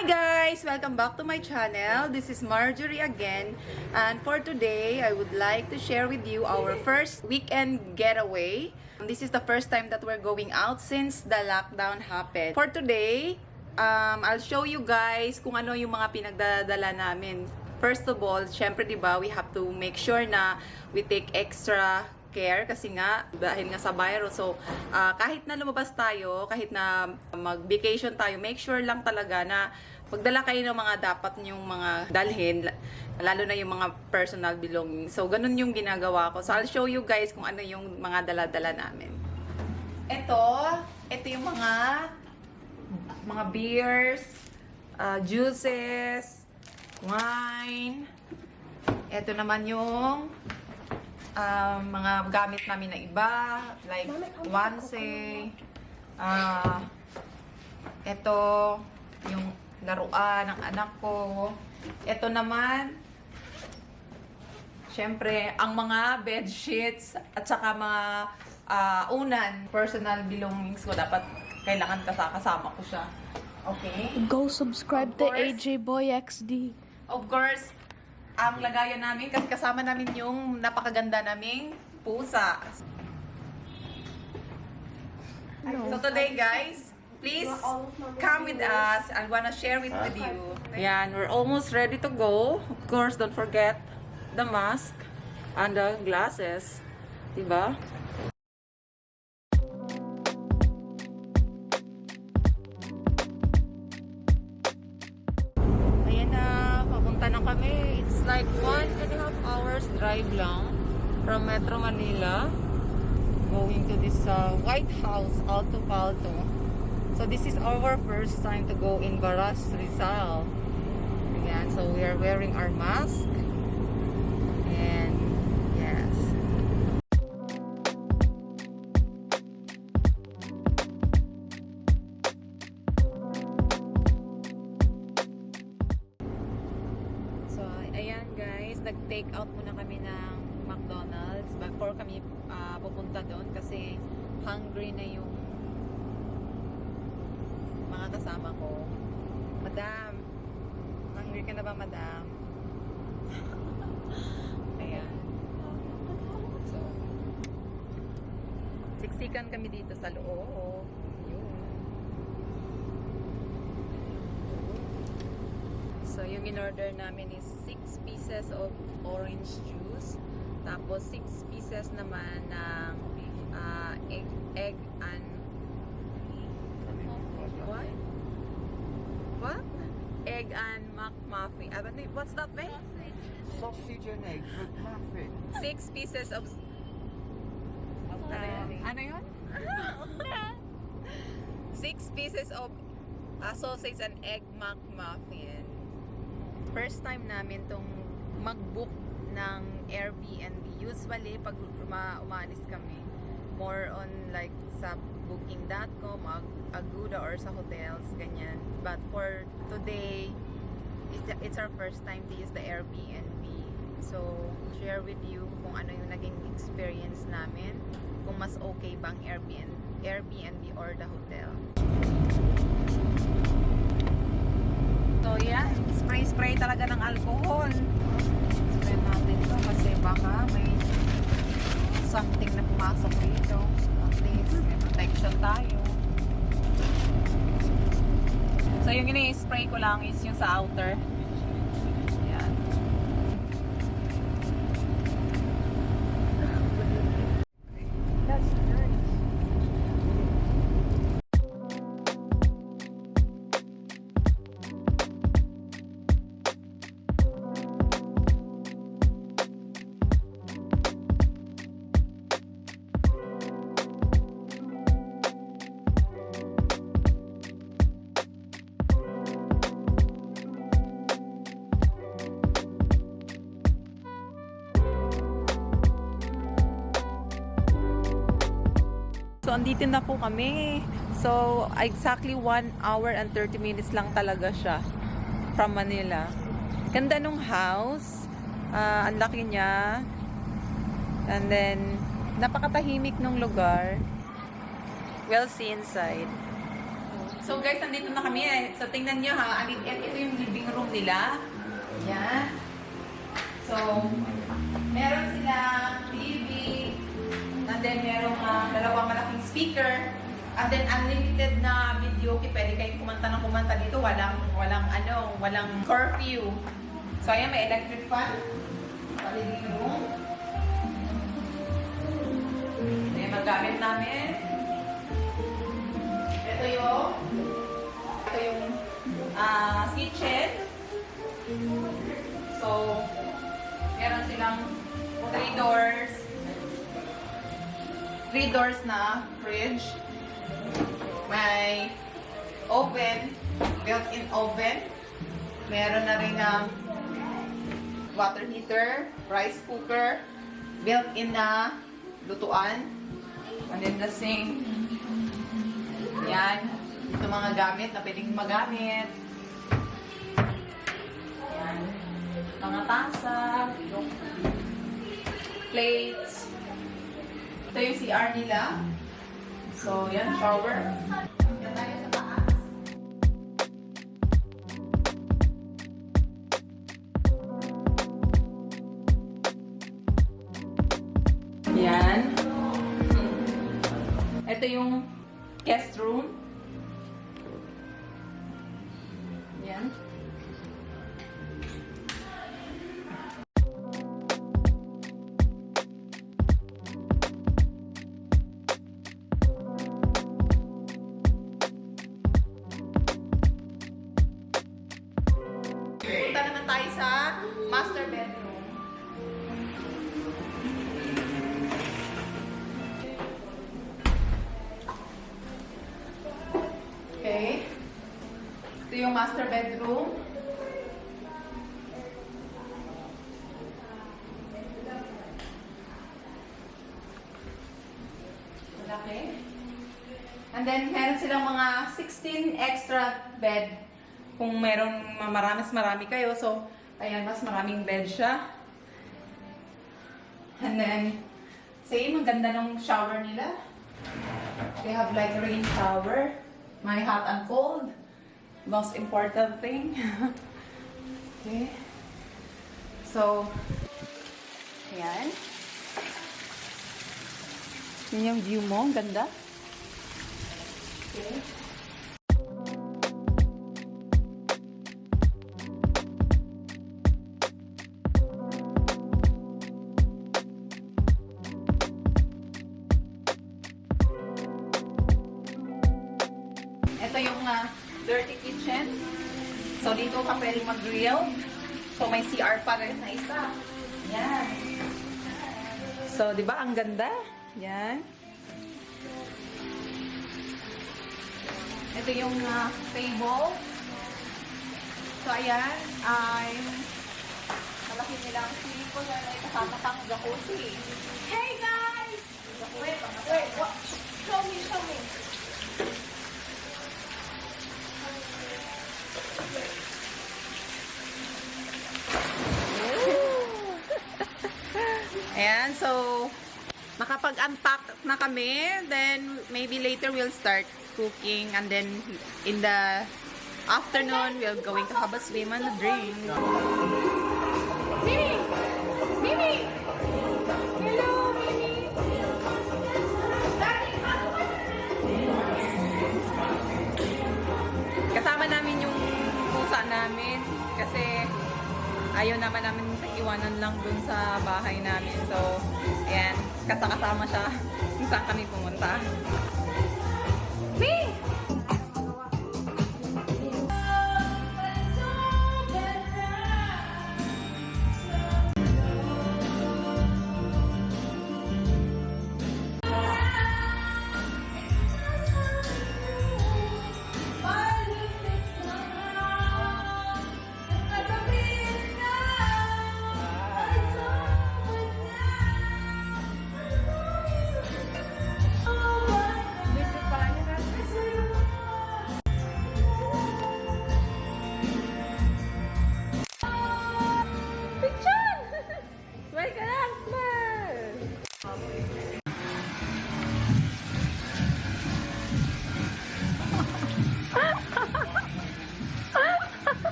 Hi guys! Welcome back to my channel. This is Marjorie again. And for today, I would like to share with you our first weekend getaway. This is the first time that we're going out since the lockdown happened. For today, I'll show you guys kung ano yung mga pinagdadala namin. First of all, syempre diba, we have to make sure na we take extra care kasi nga dahil nga sa virus. So kahit na lumabas tayo, kahit na mag-vacation tayo, make sure lang talaga na magdala kayo ng mga dapat yung mga dalhin, lalo na yung mga personal belongings. So ganun yung ginagawa ko. So I'll show you guys kung ano yung mga dala-dala namin. Ito yung mga beers, juices, wine. Ito naman yung mga gamit namin na iba, like wanse, ito yung laruan ng anak ko. Ito naman, syempre, ang mga bed sheets at saka mga unan, personal belongings ko, dapat kailangan kasama ko siya. Okay? Go subscribe to AJ Boy XD. Of course, ang lagayan namin, kasi kasama namin yung napakaganda naming pusa. So today guys, please come with us. I wanna share with you. Yan, we're almost ready to go. Of course, don't forget the mask and the glasses. Diba? Ayan na, papunta na kami. It's like 1.5 hours drive lang from Metro Manila going to this White House, Alto Palto. So this is our first time to go in Baras, Rizal. Ayan, so we are wearing our mask. And yes. So ayan guys, nag-take out muna kami ng McDonald's before kami pupunta doon kasi hungry na yung mga kasama ko. Madam, hungry ka na ba, madam? Ayan. So, siksikan kami dito sa loob. Yun. So, yung in-order namin is 6 pieces of orange juice. Tapos, 6 pieces naman ng egg and what? What? Egg and McMuffin. What's that, babe? Sausage and egg McMuffin. 6 pieces of... ano yun? 6 pieces of sausage and egg McMuffin. First time namin tong mag-book ng Airbnb. Usually, pag umaalis kami, more on like sa booking.com, Agoda, or sa hotels, ganyan. But for today, it's our first time to use the Airbnb. So, share with you kung ano yung naging experience namin, kung mas okay bang Airbnb or the hotel. So, yeah, spray talaga ng alcohol. Spray natin to kasi baka may something na pumasok dito. At least, may protection tayo. So, yung ini-spray ko lang is yung sa outer. Yan. That's nice. So, andito na po kami. So, exactly 1 hour and 30 minutes lang talaga siya from Manila. Ganda nung house. Ang laki niya. And then, napakatahimik nung lugar. We'll see inside. So guys, nandito na kami eh. So tingnan nyo ha, ito yung living room nila. Yan. So, meron silang TV, and then merong dalawang malaking speaker, and then unlimited na video. Pwede kayong kumanta dito. Walang curfew. So ayan, may electric fan sa living room. Ito yung magamit namin. Ito yung kitchen. So, meron silang 3 doors na fridge. May oven, built-in oven. Meron na rin water heater, rice cooker, built-in na lutuan. And then the sink. Yan. Ito mga gamit na pwedeng magamit. Yan. Mga tasa, plates. Ito yung CR nila. So, yan, shower. Yan tayo sa taas. Yan. Ito yung guest room. Yan. Punta naman tayo sa master bedroom. Okay. Ito yung master bedroom. Malaki. And then, meron silang mga 16 extra bed. Kung meron marami kayo. So, ayan, mas maraming bed siya. And then, same, ang ganda ng shower nila. They have like rain shower. My hot and cold. Most important thing. Okay. So, ayan. Yan yung view mo. Ang ganda. Okay. Ito yung dirty kitchen. So, dito ka pwede mag-grill. So, may CR pa rin na isa. Yan. So, di ba? Ang ganda. Yan. Ito yung table. So, ayan. Ay, malaki nilang swimming pool na may kasama pang jacuzzi. Hey guys! Wait, what? Show me. Ayan, so nakapag-unpack na kami. Then maybe later we'll start cooking, and then in the afternoon we're going to have a swim and a drink. Mimi! Hello, Mimi! Kasama namin yung pusa namin kasi ayaw naman namin iwanan lang dun sa bahay namin. So, ayan, kasama siya kung saan kami pumunta. Me!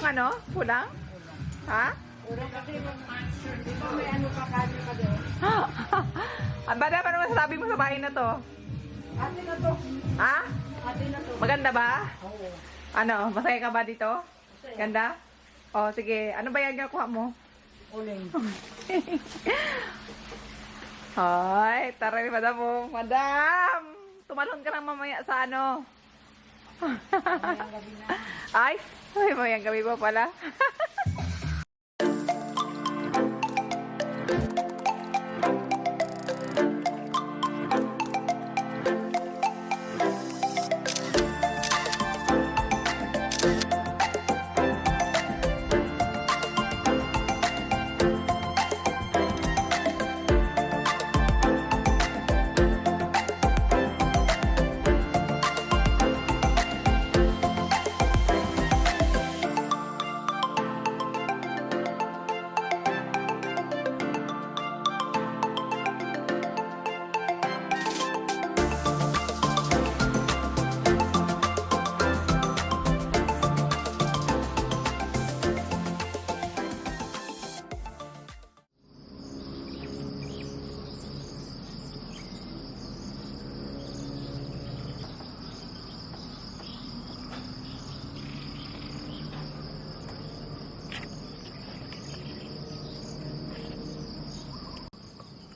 yung ano? Pulang? Ha? Uro kasi yung answer. Di ba may ano pa kanya pa doon? Ang bada, paano masasabi mo sa bahay na to? Ate na to. Ha? Ate na to. Maganda ba? Oo. Ano, masaya ka ba dito? Ganda? O, sige. Ano ba yan nakuha mo? Uling. Hoy, taray, madam mo. Madam! Tumalon ka na mamaya sa ano? Mayang gabi na. Ay, mamayang gabi pa pala.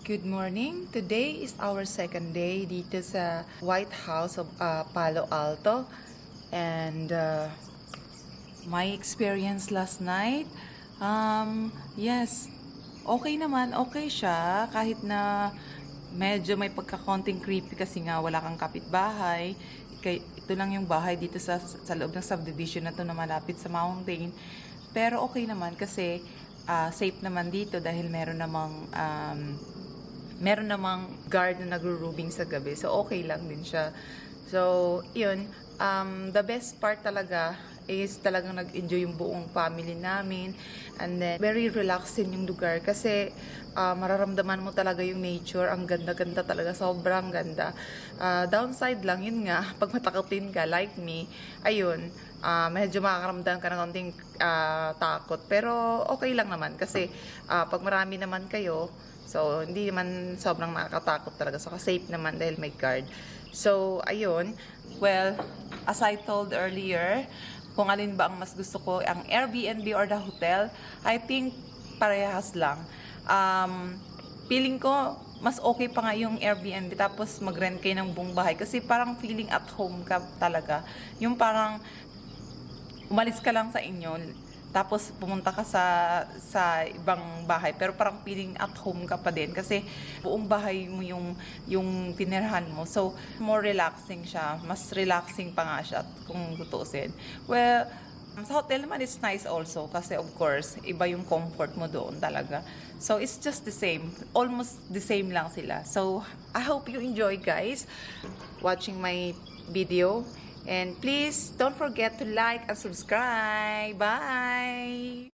Good morning. Today is our second day dito sa White House of Palo Alto. And my experience last night, yes, okay naman, okay siya. Kahit na medyo may pagkakonting creepy kasi nga wala kang kapitbahay. Ito lang yung bahay dito sa loob ng subdivision na to na malapit sa mountain. Pero okay naman kasi safe naman dito dahil meron namang guard na nagro-rooming sa gabi. So, okay lang din siya. So, yun. The best part talaga is talagang nag-enjoy yung buong family namin. And then, very relaxing yung lugar. Kasi, mararamdaman mo talaga yung nature. Ang ganda-ganda talaga. Sobrang ganda. Downside lang, yun nga. Pag matakotin ka, like me, ayun, medyo makakaramdam ka ng konting takot. Pero, okay lang naman. Kasi, pag marami naman kayo, so, hindi naman sobrang nakakatakot talaga. So, safe naman dahil may guard. So, ayun. Well, as I told earlier, kung alin ba ang mas gusto ko, ang Airbnb or the hotel, I think parehas lang. Feeling ko, mas okay pa nga yung Airbnb tapos mag-rent kayo ng buong bahay. Kasi parang feeling at home ka talaga. Yung parang umalis ka lang sa inyo, tapos pumunta ka sa ibang bahay, pero parang feeling at home ka pa din kasi buong bahay mo yung tinirahan mo. So, more relaxing siya. Mas relaxing pa nga siya kung tutusin. Well, sa hotel naman it's nice also kasi of course, iba yung comfort mo doon talaga. So, it's just the same. Almost the same lang sila. So, I hope you enjoy, guys, watching my video. And please don't forget to like and subscribe. Bye!